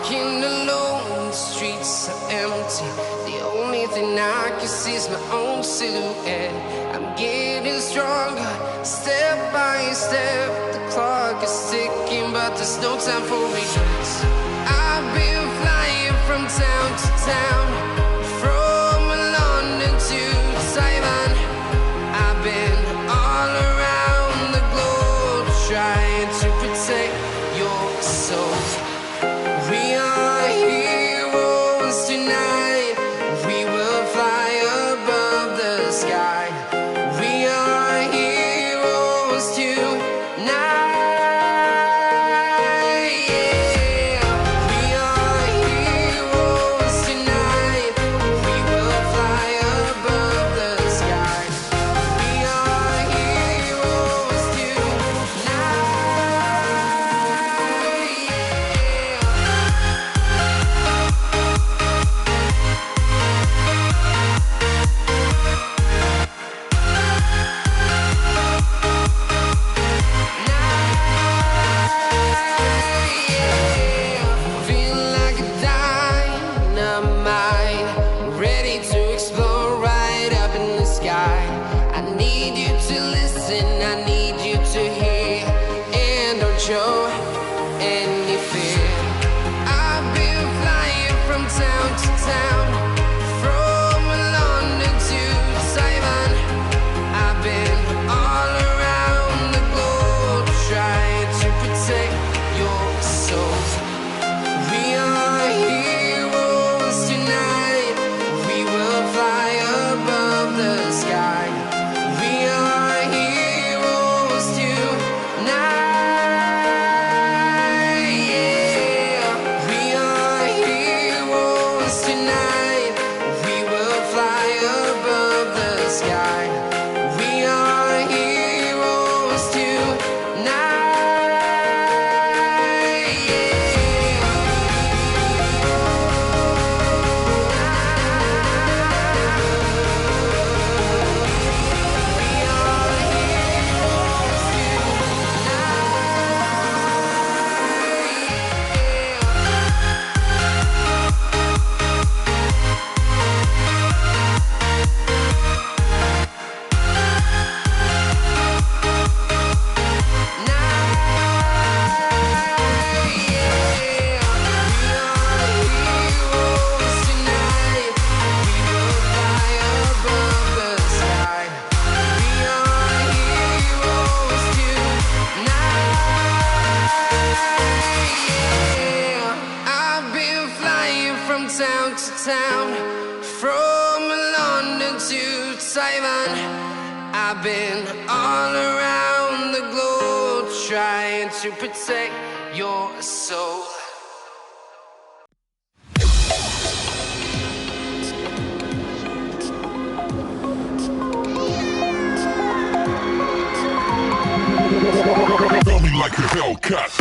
walking alone, the streets are empty. The only thing I can see is my own silhouette. I'm getting stronger, step by step. The clock is ticking, but there's no time for regrets. I've been flying from town to town, from London to Taiwan. I've been all around the globe, trying to protect your soul. We are heroes tonight. We will fly above the sky. We are heroes tonight. Yeah. We are heroes tonight. We will fly above the sky. We are heroes tonight. Feel like a dynamite, ready to explode right up in the sky. I need you to listen, I need you to hear, and don't show any fear. I've been flying from town to town, from London to Taiwan. I've been all around the globe, trying to protect your soul. We are heroes tonight. We will fly above the sky. We are heroes tonight. Yeah. We are heroes tonight. We will fly above the sky. We are heroes tonight. I've been flying from town to town, from London to Taiwan. I've been all around the globe, trying to protect your soul. Tell me like a Hellcat.